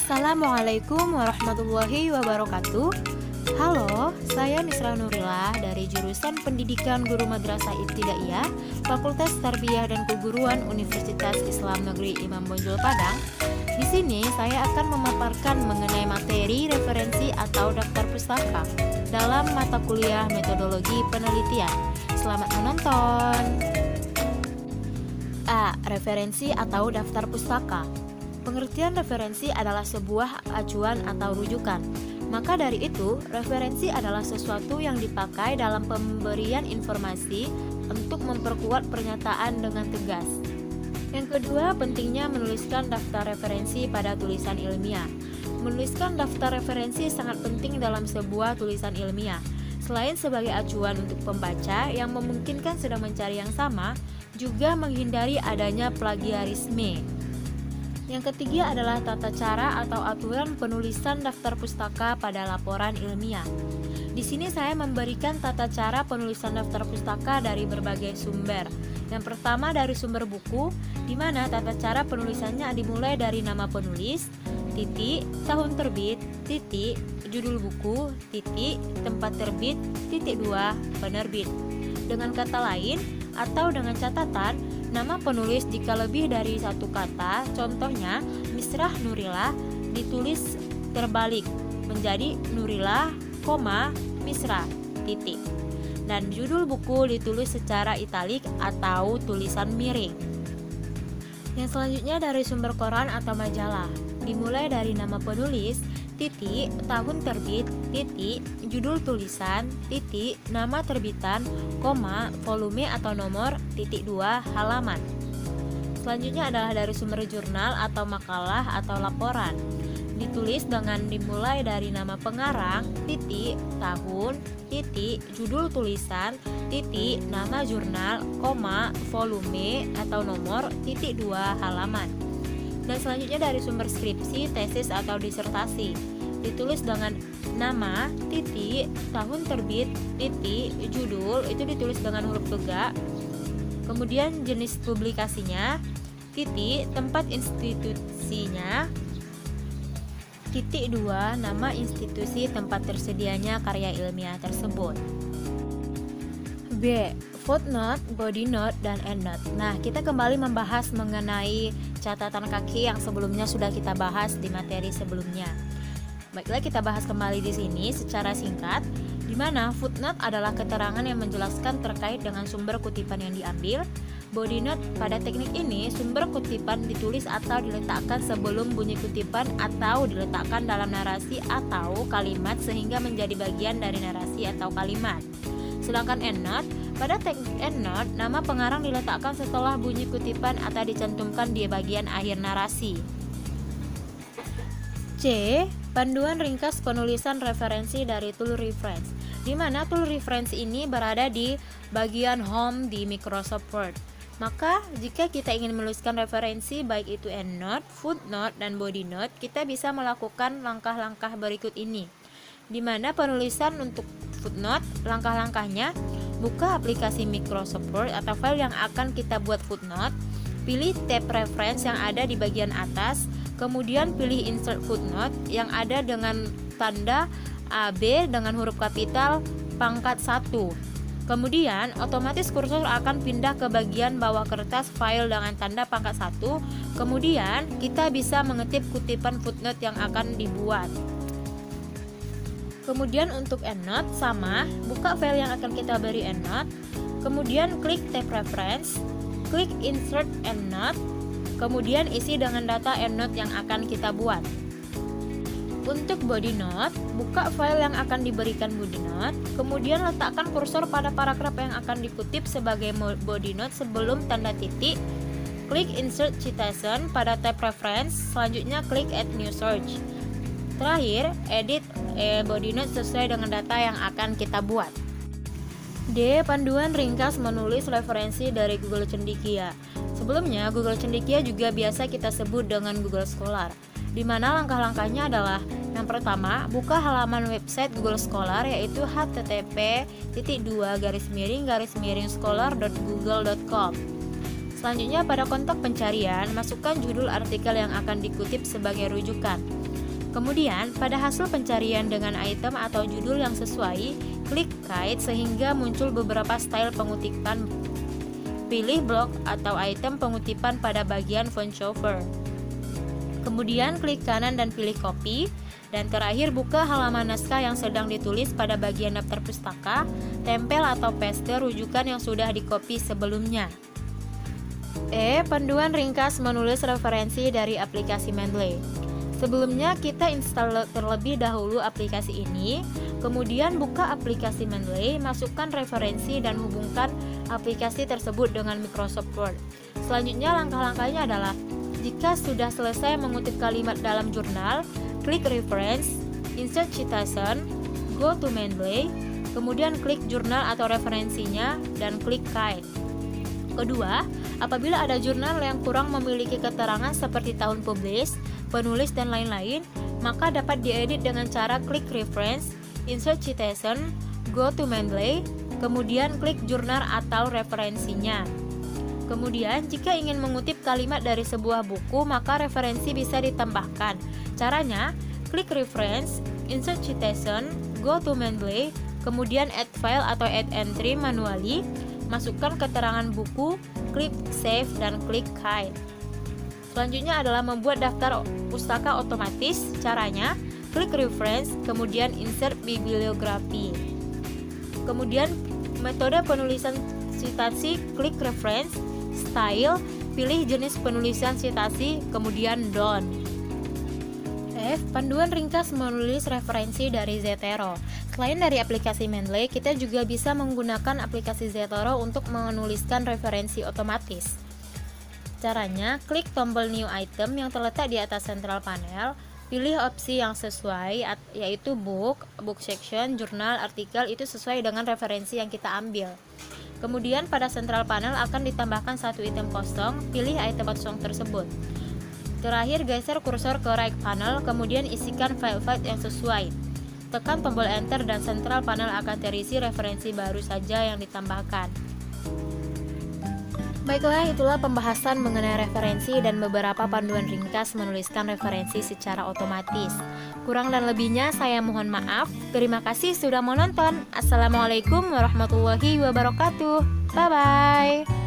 Assalamualaikum warahmatullahi wabarakatuh. Halo, saya Misra Nurila dari jurusan Pendidikan Guru Madrasah Ibtidaiyah, Fakultas Tarbiyah dan Keguruan Universitas Islam Negeri Imam Bonjol Padang. Di sini saya akan memaparkan mengenai materi referensi atau daftar pustaka dalam mata kuliah metodologi penelitian. Selamat menonton. A. Referensi atau daftar pustaka. Pengertian referensi adalah sebuah acuan atau rujukan. Maka dari itu, referensi adalah sesuatu yang dipakai dalam pemberian informasi untuk memperkuat pernyataan dengan tegas. Yang kedua, pentingnya menuliskan daftar referensi pada tulisan ilmiah. Menuliskan daftar referensi sangat penting dalam sebuah tulisan ilmiah. Selain sebagai acuan untuk pembaca yang memungkinkan sedang mencari yang sama, juga menghindari adanya plagiarisme. Yang ketiga adalah tata cara atau aturan penulisan daftar pustaka pada laporan ilmiah. Di sini saya memberikan tata cara penulisan daftar pustaka dari berbagai sumber. Yang pertama dari sumber buku, di mana tata cara penulisannya dimulai dari nama penulis, titik, tahun terbit, titik, judul buku, titik, tempat terbit, titik 2, penerbit. Dengan kata lain, atau dengan catatan, nama penulis jika lebih dari satu kata, contohnya Misrah Nurila ditulis terbalik menjadi Nurila, Misrah, titik. Dan judul buku ditulis secara italik atau tulisan miring. Yang selanjutnya dari sumber koran atau majalah, dimulai dari nama penulis, titik, tahun terbit, titik, judul tulisan, titik, nama terbitan, volume atau nomor, titik 2, halaman. Selanjutnya adalah dari sumber jurnal atau makalah atau laporan. Ditulis dengan dimulai dari nama pengarang, titik, tahun, titik, judul tulisan, titik, nama jurnal, volume atau nomor, titik 2, halaman. Dan selanjutnya dari sumber skripsi, tesis atau disertasi. Ditulis dengan nama, titik, tahun terbit, titik, judul, itu ditulis dengan huruf tegak. Kemudian jenis publikasinya, titik, tempat institusinya, titik 2, nama institusi tempat tersedianya karya ilmiah tersebut. B. Footnote, body note, dan endnote. Nah, kita kembali membahas mengenai catatan kaki yang sebelumnya sudah kita bahas di materi sebelumnya. Baiklah, kita bahas kembali di sini secara singkat, di mana footnote adalah keterangan yang menjelaskan terkait dengan sumber kutipan yang diambil. Body note, pada teknik ini sumber kutipan ditulis atau diletakkan sebelum bunyi kutipan atau diletakkan dalam narasi atau kalimat sehingga menjadi bagian dari narasi atau kalimat. Sedangkan endnote, pada teknik endnote, nama pengarang diletakkan setelah bunyi kutipan atau dicantumkan di bagian akhir narasi. C. Panduan ringkas penulisan referensi dari tool reference, di mana tool reference ini berada di bagian home di Microsoft Word. Maka, jika kita ingin menuliskan referensi baik itu endnote, footnote, dan body note, kita bisa melakukan langkah-langkah berikut ini. Di mana penulisan untuk footnote, langkah-langkahnya, buka aplikasi Microsoft Word atau file yang akan kita buat footnote, pilih tab reference yang ada di bagian atas, kemudian pilih insert footnote yang ada dengan tanda AB dengan huruf kapital pangkat 1. Kemudian otomatis kursor akan pindah ke bagian bawah kertas file dengan tanda pangkat 1. Kemudian kita bisa mengetik kutipan footnote yang akan dibuat. Kemudian untuk endnote sama, buka file yang akan kita beri endnote, kemudian klik tab reference, klik insert endnote, kemudian isi dengan data endnote yang akan kita buat. Untuk body note, buka file yang akan diberikan body note, kemudian letakkan kursor pada paragraf yang akan dikutip sebagai body note sebelum tanda titik, klik insert citation pada tab reference, selanjutnya klik add new search. Terakhir, edit body note sesuai dengan data yang akan kita buat. D. Panduan ringkas menulis referensi dari Google Cendekia. Sebelumnya, Google Cendekia juga biasa kita sebut dengan Google Scholar, di mana langkah-langkahnya adalah yang pertama, buka halaman website Google Scholar yaitu http://scholar.google.com. Selanjutnya pada kontak pencarian, masukkan judul artikel yang akan dikutip sebagai rujukan. Kemudian pada hasil pencarian dengan item atau judul yang sesuai, klik kait sehingga muncul beberapa style pengutipan. Pilih blok atau item pengutipan pada bagian VoiceOver. Kemudian klik kanan dan pilih copy. Dan terakhir buka halaman naskah yang sedang ditulis pada bagian daftar pustaka, tempel atau paste rujukan yang sudah di-copy sebelumnya. Panduan ringkas menulis referensi dari aplikasi Mendeley. Sebelumnya kita install terlebih dahulu aplikasi ini, kemudian buka aplikasi Mendeley, masukkan referensi dan hubungkan aplikasi tersebut dengan Microsoft Word. Selanjutnya langkah-langkahnya adalah, jika sudah selesai mengutip kalimat dalam jurnal, klik reference, insert citation, go to Mendeley, kemudian klik jurnal atau referensinya dan klik kait. Kedua, apabila ada jurnal yang kurang memiliki keterangan seperti tahun publish, penulis dan lain-lain, maka dapat diedit dengan cara klik reference, insert citation, go to Mendeley, kemudian klik jurnal atau referensinya. Kemudian, jika ingin mengutip kalimat dari sebuah buku, maka referensi bisa ditambahkan. Caranya, klik reference, insert citation, go to Mendeley, kemudian add file atau add entry manually, masukkan keterangan buku, klik save dan klik hide. Selanjutnya adalah membuat daftar pustaka otomatis. Caranya, klik reference, kemudian insert bibliografi. Kemudian metode penulisan citasi, klik reference, style, pilih jenis penulisan citasi, kemudian done. Panduan ringkas menulis referensi dari Zotero. Selain dari aplikasi Mendeley, kita juga bisa menggunakan aplikasi Zotero untuk menuliskan referensi otomatis. Caranya, klik tombol new item yang terletak di atas central panel, pilih opsi yang sesuai, yaitu book section, jurnal, artikel, itu sesuai dengan referensi yang kita ambil. Kemudian pada central panel akan ditambahkan satu item kosong, pilih item kosong tersebut. Terakhir, geser kursor ke right panel, kemudian isikan file-file yang sesuai. Tekan tombol enter dan central panel akan terisi referensi baru saja yang ditambahkan. Baiklah, itulah pembahasan mengenai referensi dan beberapa panduan ringkas menuliskan referensi secara otomatis. Kurang dan lebihnya saya mohon maaf. Terima kasih sudah menonton. Assalamualaikum warahmatullahi wabarakatuh. Bye-bye.